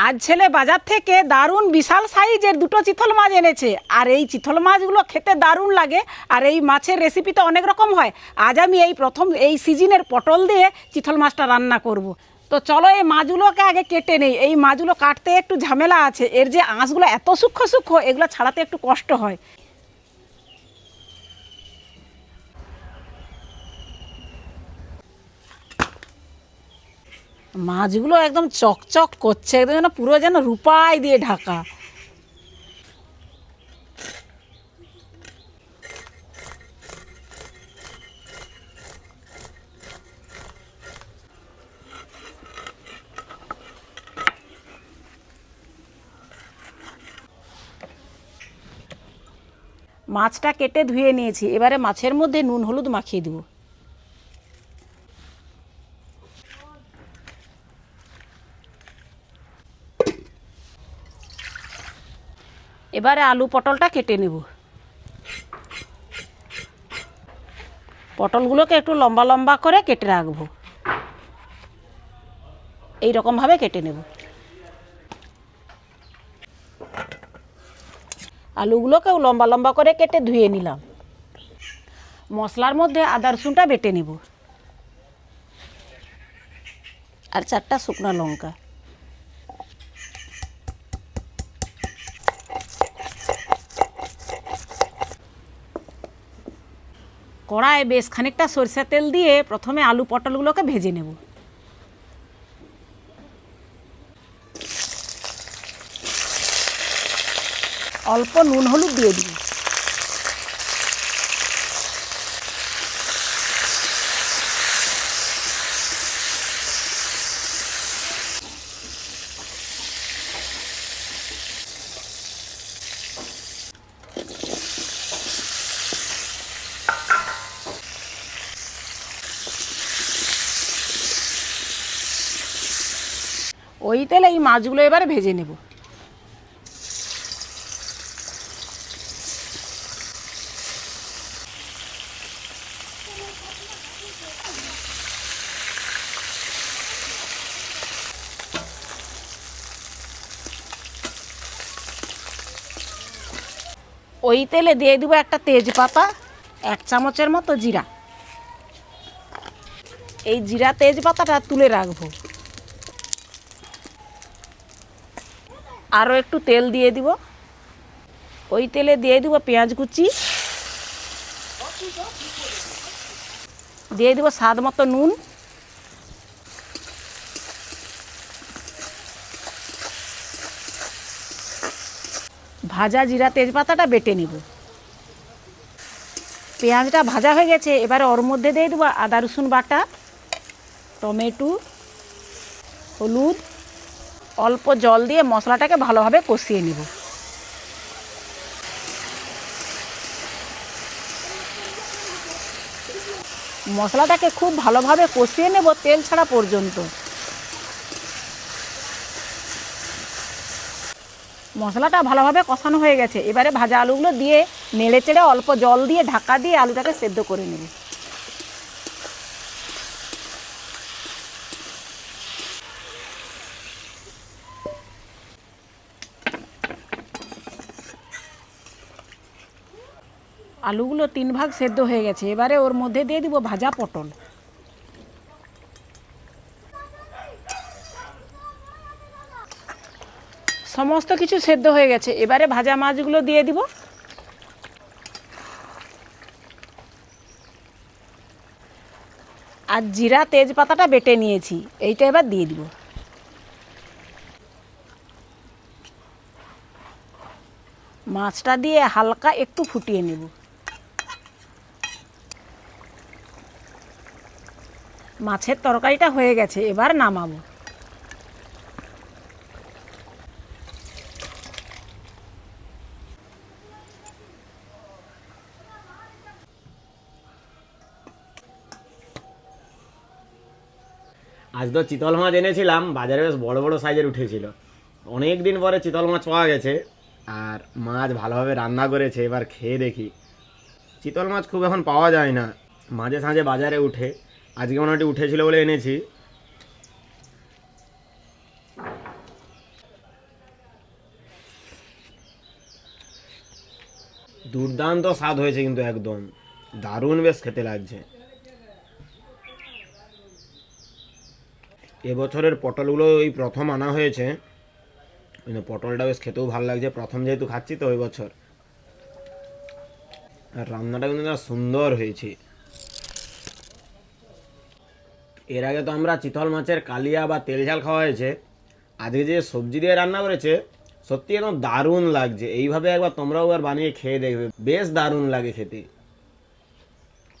আজ ছেলে বাজার থেকে দারুণ বিশাল সাইজের দুটো চিতল মাছ এনেছে। আর এই চিতল মাছগুলো খেতে দারুণ লাগে। আর এই মাছের রেসিপি তো অনেক রকম হয়। আজ আমি এই প্রথম এই সিজনের পটল দিয়ে চিতল মাছটা রান্না করব। তো চলো এই মাছগুলোকে আগে কেটে নেই। এই মাছগুলো কাটতে একটু ঝামেলা আছে, এর যে আঁশগুলো এত সূক্ষ্ম সূক্ষ্ম, এগুলো ছাড়াতে একটু কষ্ট হয়। মাছগুলো একদম চকচক করছে, একদম যেন পুরো যেন রূপাই দিয়ে ঢাকা। মাছটা কেটে ধুয়ে নিয়েছি, এবারে মাছের মধ্যে নুন হলুদ মাখিয়ে দেবো। এবারে আলু পটলটা কেটে নেব। পটলগুলোকে একটু লম্বা লম্বা করে কেটে রাখবো, এই রকমভাবে কেটে নেব। আলুগুলোকেও লম্বা লম্বা করে কেটে ধুয়ে নিলাম। মশলার মধ্যে আদা রসুনটা বেটে নেব, আর 4টা শুকনো লঙ্কা। কড়ায় বেশ খানিকটা সরষের তেল দিয়ে প্রথমে আলু পটলগুলোকে ভেজে নেব। অল্প নুন হলুদ দিয়ে দিই। ওই তেলে এই মাছগুলো এবারে ভেজে নেব। ওই তেলে দিয়ে দেবো একটা তেজপাতা, 1 চামচের মতো জিরা। এই জিরা তেজপাতাটা তুলে রাখবো। আরও একটু তেল দিয়ে দিব। ওই তেলে দিয়ে দিব পেঁয়াজ কুচি, দিয়ে দিব স্বাদ মতো নুন, ভাজা জিরা তেজপাতাটা বেটে নিব। পেঁয়াজটা ভাজা হয়ে গেছে, এবারে ওর মধ্যে দিয়ে দেবো আদা রসুন বাটা, টমেটো, হলুদ, অল্প জল দিয়ে মশলাটাকে ভালোভাবে কষিয়ে নেব। মশলাটাকে খুব ভালোভাবে কষিয়ে নেব তেল ছাড়া পর্যন্ত। মশলাটা ভালোভাবে কষানো হয়ে গেছে, এবারে ভাজা আলুগুলো দিয়ে নেড়ে চেড়ে অল্প জল দিয়ে ঢাকা দিয়ে আলুটাকে সেদ্ধ করে নেব। আলুগুলো 3 ভাগ সেদ্ধ হয়ে গেছে, এবারে ওর মধ্যে দিয়ে দিব ভাজা পটল। সমস্ত কিছু সেদ্ধ হয়ে গেছে, এবারে ভাজা মাছগুলো দিয়ে দিব। আর জিরা তেজপাতাটা বেটে নিয়েছি, এইটা এবার দিয়ে দিব। মাছটা দিয়ে হালকা একটু ফুটিয়ে নেব। মাছের তরকারিটা হয়ে গেছে, এবার নামাবো। আজ তো চিতল মাছ এনেছিলাম, বাজারে বেশ বড় বড় সাইজের উঠেছিল। অনেক দিন পরে চিতল মাছ পাওয়া গেছে, আর মাছ ভালোভাবে রান্না করেছে। এবার খেয়ে দেখি। চিতল মাছ খুব এখন পাওয়া যায় না, মাঝে সাঝে বাজারে উঠে। আজকে মনে হয় উঠেছিল বলে এনেছি। দুর্দান্ত স্বাদ হয়েছে, কিন্তু একদম দারুণ বেশ খেতে লাগছে। এবছরের পটলগুলো এই প্রথম আনা হয়েছে, কিন্তু পটলটা বেশ খেতেও ভালো লাগছে, প্রথম যেহেতু খাচ্ছি তো ওই বছর। আর রান্নাটা কিন্তু না সুন্দর হয়েছে। এর আগে তো আমরা চিতল মাছের কালিয়া বা তেল ঝাল খাওয়া হয়েছে, আজকে যে সবজি দিয়ে রান্না করেছে সত্যি একদম দারুণ লাগছে। এইভাবে একবার তোমরাও একবার বানিয়ে খেয়ে দেখবে, বেশ দারুণ লাগে খেতে।